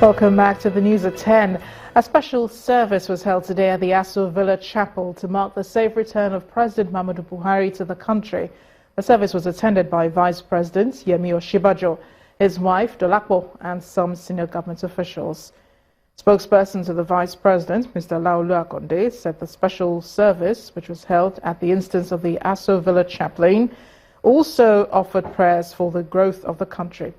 Welcome back to the news at 10. A special service was held today at the Aso Villa Chapel to mark the safe return of President Muhammadu Buhari to the country. The service was attended by Vice President Yemi Osinbajo, his wife Dolapo, and some senior government officials. Spokesperson to the Vice President, Mr. Laolu Akonde, said the special service, which was held at the instance of the Aso Villa chaplain, also offered prayers for the growth of the country.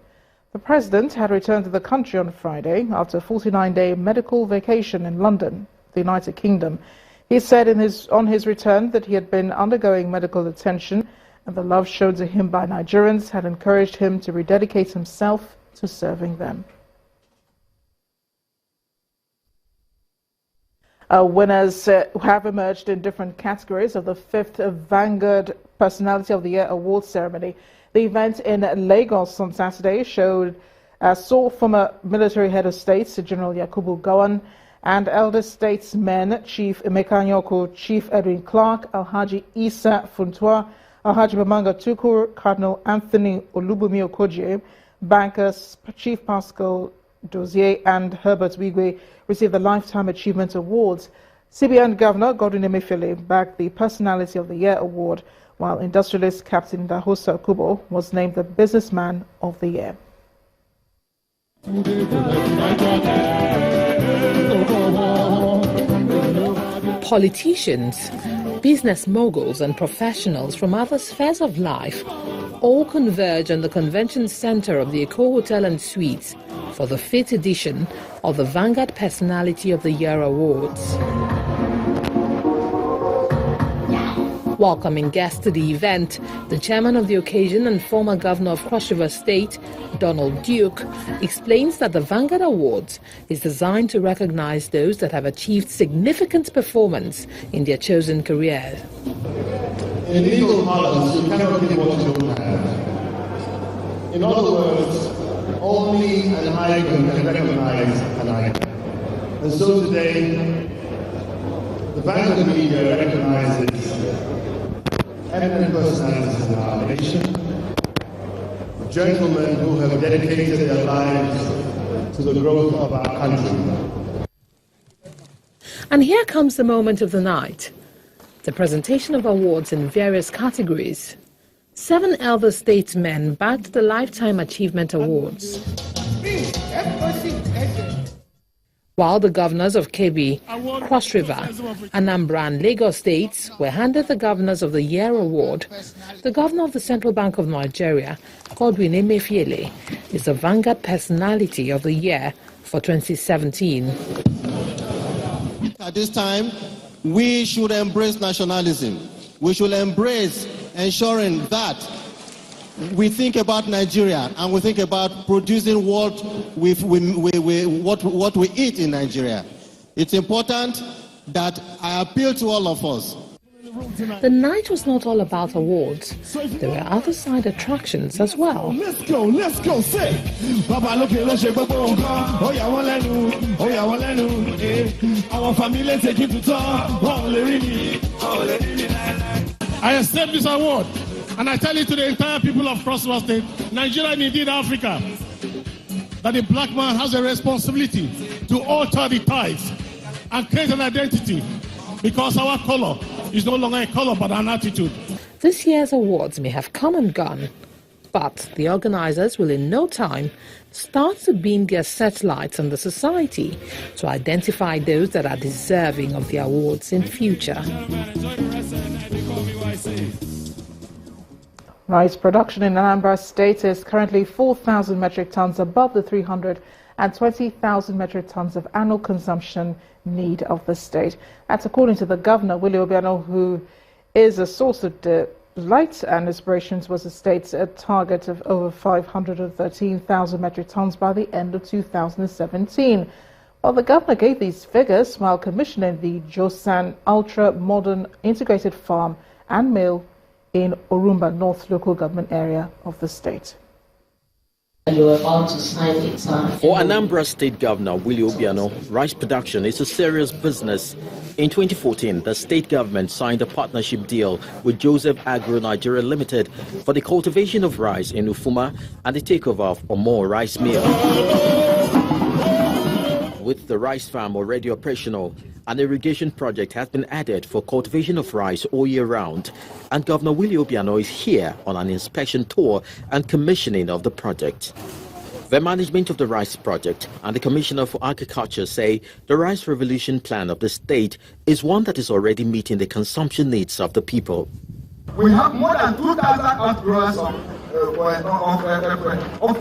The President had returned to the country on Friday after a 49-day medical vacation in London, the United Kingdom. He said on his return that he had been undergoing medical attention, and the love shown to him by Nigerians had encouraged him to rededicate himself to serving them. Winners have emerged in different categories of the 5th Vanguard Personality of the Year Awards ceremony. The event in Lagos on Saturday saw former military head of state General Yakubu Gowon and elder statesmen Chief Emeka Anyoko, Chief Edwin Clark, Alhaji Isa Funtua, Alhaji Bamanga Tukur, Cardinal Anthony Olubumi Okoje, bankers Chief Pascal Dozier and Herbert Wigwe received the Lifetime Achievement Awards. CBN Governor Godwin Emefiele bagged the Personality of the Year Award, while industrialist Captain Dahosa Kubo was named the Businessman of the Year. Politicians, business moguls and professionals from other spheres of life all converge on the convention center of the Eko Hotel and Suites for the 5th edition of the Vanguard Personality of the Year Awards. Welcoming guests to the event, the chairman of the occasion and former governor of Cross River State, Donald Duke, explains that the Vanguard Awards is designed to recognize those that have achieved significant performance in their chosen career. In legal parlance, you cannot give what you don't have. In other words, only an icon can recognize an icon. And so today, the Vanguard media recognizes eminent personalities in our nation, gentlemen who have dedicated their lives to the growth of our country. And here comes the moment of the night, the presentation of awards in various categories. 7 elder statesmen bagged the Lifetime Achievement Awards, while the governors of Kebbi, Cross River, Anambra and Lagos states were handed the Governors of the Year Award. The governor of the Central Bank of Nigeria, Godwin Emefiele, is the Vanguard Personality of the Year for 2017. At this time, we should embrace nationalism. We should embrace ensuring that we think about Nigeria and we think about producing what we eat in Nigeria. It's important that I appeal to all of us. The night was not all about awards. There were other side attractions as well. Let's go, say. Our family take it to talk. I accept this award. And I tell it to the entire people of Cross River State, Nigeria and indeed Africa, that the black man has a responsibility to alter the tides and create an identity, because our color is no longer a color but an attitude. This year's awards may have come and gone, but the organizers will in no time start to beam their searchlights on the society to identify those that are deserving of the awards in future. Rice production in Anambra State is currently 4,000 metric tons above the 320,000 metric tons of annual consumption need of the state. That's according to the governor, Willie Obiano, who is a source of delight and inspirations, was the state's target of over 513,000 metric tons by the end of 2017. Well, the governor gave these figures while commissioning the Josan ultra-modern integrated farm and mill in Orumba North local government area of the state. You are about to sign it. For Anambra State Governor Willie Obiano, rice production is a serious business. In 2014, the state government signed a partnership deal with Joseph Agro Nigeria Limited for the cultivation of rice in Ufuma and the takeover of Omo Rice Mill. with the rice farm already operational, an irrigation project has been added for cultivation of rice all year round, and Governor Willie Obiano is here on an inspection tour and commissioning of the project. The management of the rice project and the Commissioner for Agriculture say the rice revolution plan of the state is one that is already meeting the consumption needs of the people. We have more than 2,000 outgrowers of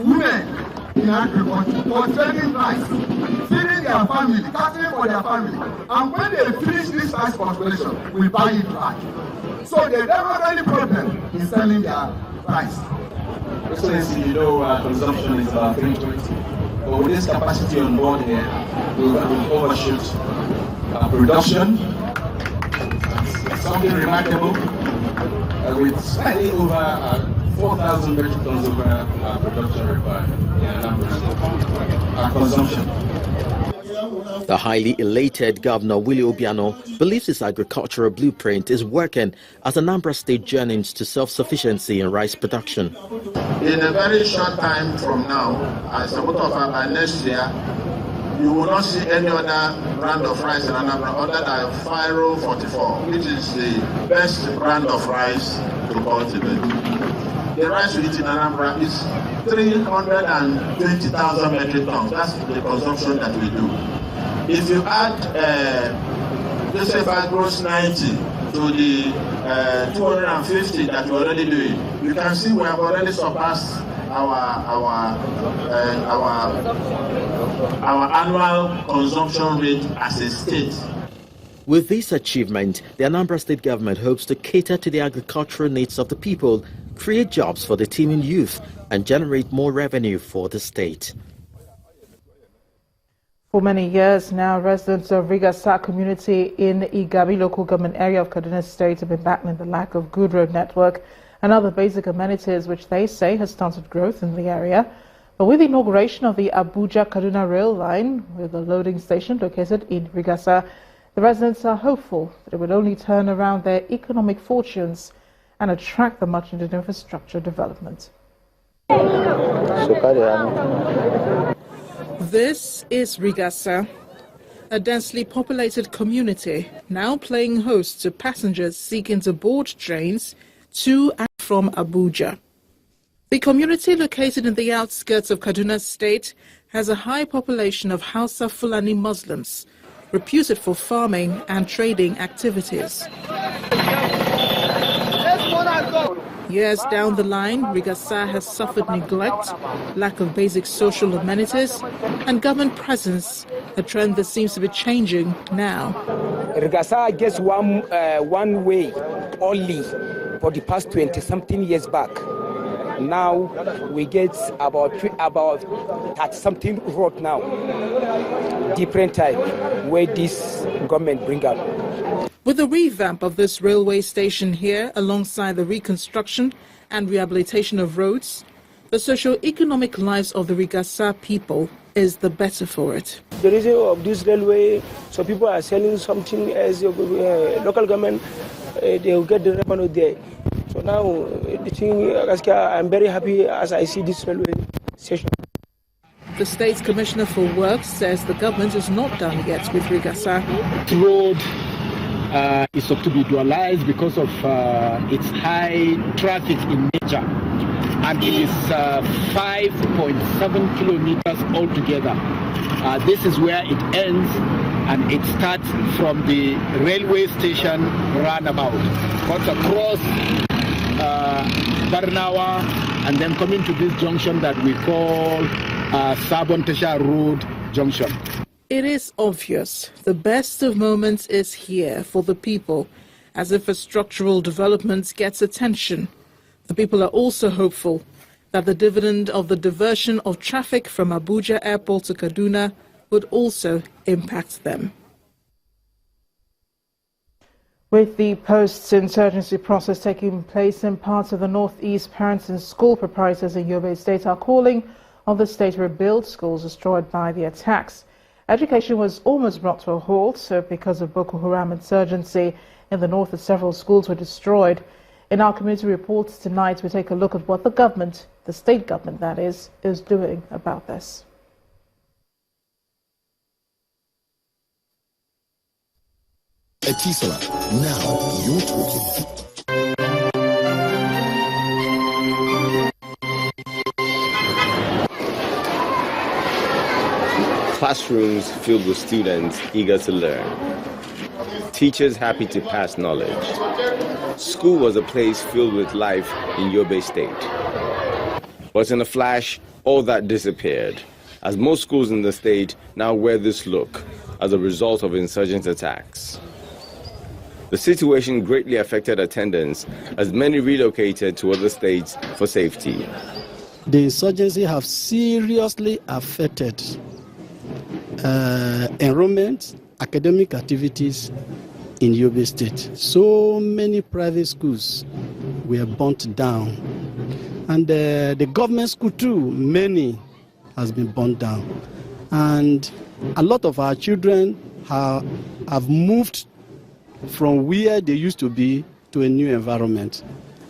women in agriculture cultivating rice, feeding their family, catering for their family. And when they finish this rice cultivation, we buy it back. So they don't have any problem in selling their rice. Excellency, you know consumption is about 320. But with this capacity on board here, we will overshoot production. Something remarkable, with slightly over 4,000 metric tons of production required consumption. The highly elated Governor Willie Obiano believes his agricultural blueprint is working as Anambra State journeys to self-sufficiency in rice production. In a very short time from now, as a matter of fact, by next year, you will not see any other brand of rice in Anambra other than Firo 44, which is the best brand of rice to cultivate. The rice we eat in Anambra is 320,000 metric tons. That's the consumption that we do. If you add, let's say if I gross 90 to the 250 that we're already doing, you can see we have already surpassed our annual consumption rate as a state. With this achievement, the Anambra State government hopes to cater to the agricultural needs of the people, create jobs for the teeming youth, and generate more revenue for the state. For many years now, residents of Rigasa community in Igabi local government area of Kaduna State have been battling the lack of good road network and other basic amenities, which they say has stunted growth in the area. But with the inauguration of the Abuja-Kaduna rail line, with a loading station located in Rigasa, the residents are hopeful that it will only turn around their economic fortunes and attract the much-needed infrastructure development. This is Rigasa, a densely populated community now playing host to passengers seeking to board trains to and from Abuja. The community, located in the outskirts of Kaduna State, has a high population of Hausa Fulani Muslims, reputed for farming and trading activities. Years down the line, Rigasa has suffered neglect, lack of basic social amenities, and government presence, a trend that seems to be changing now. Rigasa gets one way only for the past 20-something years back. Now we get about 30-something road now, different type, where this government bring up. With the revamp of this railway station here, alongside the reconstruction and rehabilitation of roads, the socio-economic lives of the Rigasa people is the better for it. The reason of this railway, so people are selling something as local government, they will get the revenue there. So now, I'm very happy as I see this railway station. The State's Commissioner for Works says the government is not done yet with Rigasa. The road is to be dualized because of its high traffic in nature, and it is 5.7 kilometers altogether. This is where it ends, and it starts from the railway station roundabout, cuts across Barnawa, and then coming to this junction that we call Sabon Tesha Road Junction. It is obvious the best of moments is here for the people as infrastructural development gets attention. The people are also hopeful that the dividend of the diversion of traffic from Abuja Airport to Kaduna would also impact them. With the post-insurgency process taking place in parts of the northeast, parents and school proprietors in Yobe State are calling on the state to rebuild schools destroyed by the attacks. Education was almost brought to a halt because of Boko Haram insurgency in the north, as several schools were destroyed. In our community reports tonight, we take a look at what the government, the state government that is doing about this. Etisola, now you're talking. Classrooms filled with students eager to learn. Teachers happy to pass knowledge. School was a place filled with life in Yobe State. But in a flash, all that disappeared, as most schools in the state now wear this look as a result of insurgent attacks. The situation greatly affected attendance as many relocated to other states for safety. The insurgency have seriously affected enrollment, academic activities in Yobe State. So many private schools were burnt down. And the government school too, many has been burnt down. And a lot of our children have moved from where they used to be to a new environment.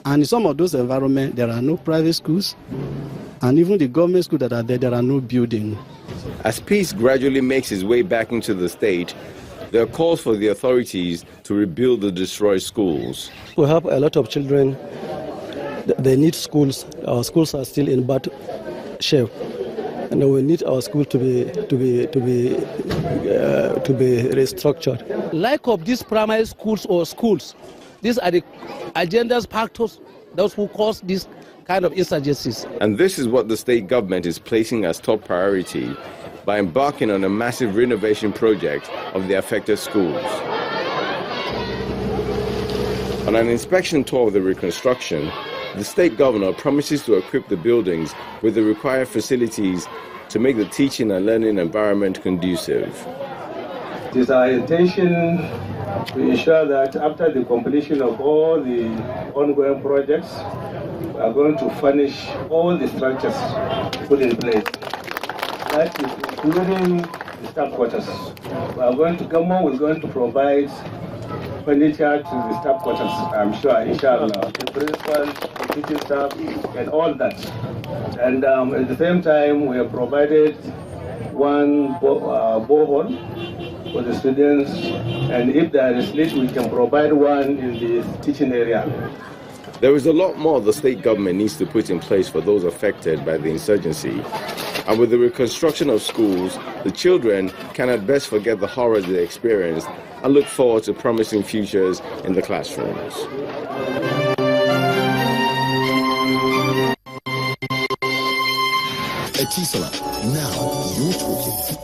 And in some of those environments, there are no private schools. And even the government schools that are there are no buildings. As peace gradually makes its way back into the state, there are calls for the authorities to rebuild the destroyed schools. We have a lot of children. They need schools. Our schools are still in bad shape, and we need our school to be restructured. Lack of these primary schools or schools, these are the agendas, factors, those who cause these kind of insurgencies. And this is what the state government is placing as top priority by embarking on a massive renovation project of the affected schools. On an inspection tour of the reconstruction, the state governor promises to equip the buildings with the required facilities to make the teaching and learning environment conducive. It is our intention to ensure that after the completion of all the ongoing projects, we are going to furnish all the structures put in place. That is including the staff quarters. We are going to we're going to provide furniture to the staff quarters, I'm sure, inshallah, the principal, the teaching staff, and all that. And at the same time, we have provided one borehole for the students, and if there is need, we can provide one in the teaching area. There is a lot more the state government needs to put in place for those affected by the insurgency. And with the reconstruction of schools, the children can at best forget the horrors they experienced and look forward to promising futures in the classrooms. Etisola, now you're talking.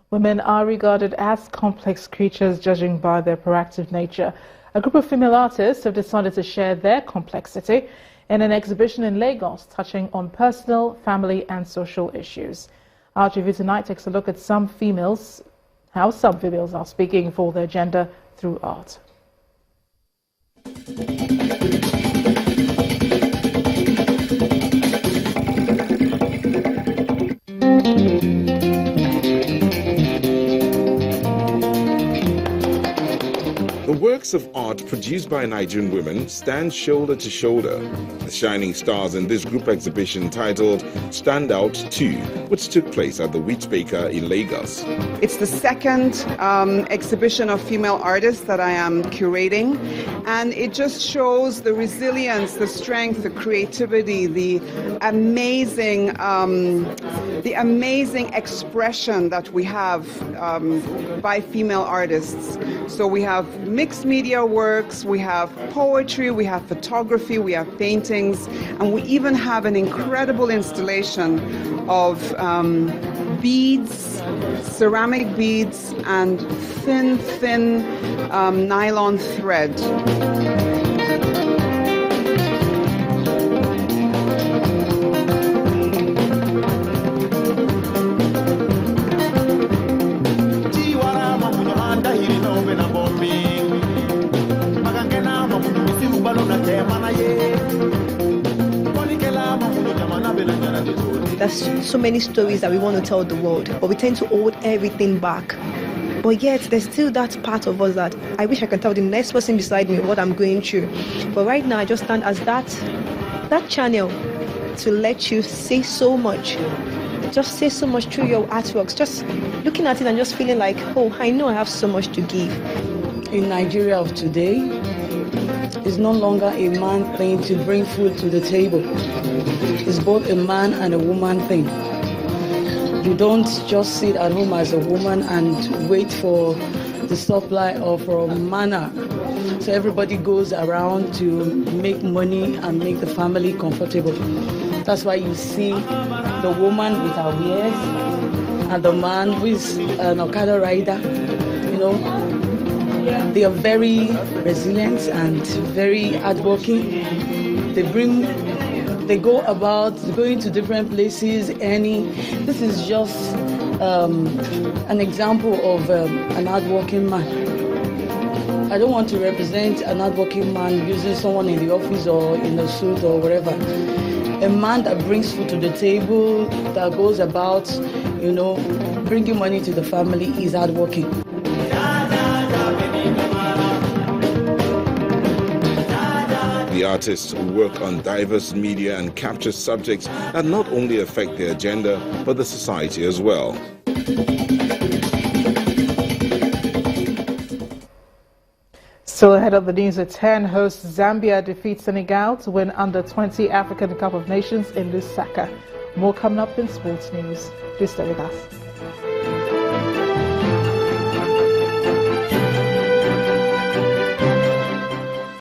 Women are regarded as complex creatures, judging by their proactive nature. A group of female artists have decided to share their complexity in an exhibition in Lagos, touching on personal, family and social issues. Our review tonight takes a look at how some females are speaking for their gender through art. The works of art produced by Nigerian women stand shoulder to shoulder. The shining stars in this group exhibition titled Stand Out 2, which took place at the Wheat Baker in Lagos. It's the second exhibition of female artists that I am curating, and it just shows the resilience, the strength, the creativity, the amazing expression that we have by female artists. So we have mixed media works, we have poetry, we have photography, we have paintings, and we even have an incredible installation of beads, ceramic beads, and thin nylon thread. There's so many stories that we want to tell the world, but we tend to hold everything back. But yet, there's still that part of us that I wish I could tell the next person beside me what I'm going through. But right now, I just stand as that channel to let you say so much just say so much through your artworks. Just looking at it and just feeling like, oh, I know I have so much to give. In Nigeria of today, it's no longer a man thing to bring food to the table. It's both a man and a woman thing. You don't just sit at home as a woman and wait for the supply of manna. So everybody goes around to make money and make the family comfortable. That's why you see the woman with her wares and the man who is an Okada rider. You know, they are very resilient and very hardworking. They go about going to different places. This is just an example of an hardworking man. I don't want to represent an hardworking man using someone in the office or in a suit or whatever. A man that brings food to the table, that goes about, you know, bringing money to the family is hardworking. The artists work on diverse media and capture subjects that not only affect their agenda, but the society as well. Still ahead of the news at 10, host Zambia defeats Senegal to win Under-20 African Cup of Nations in Lusaka. More coming up in sports news. Do stay with us.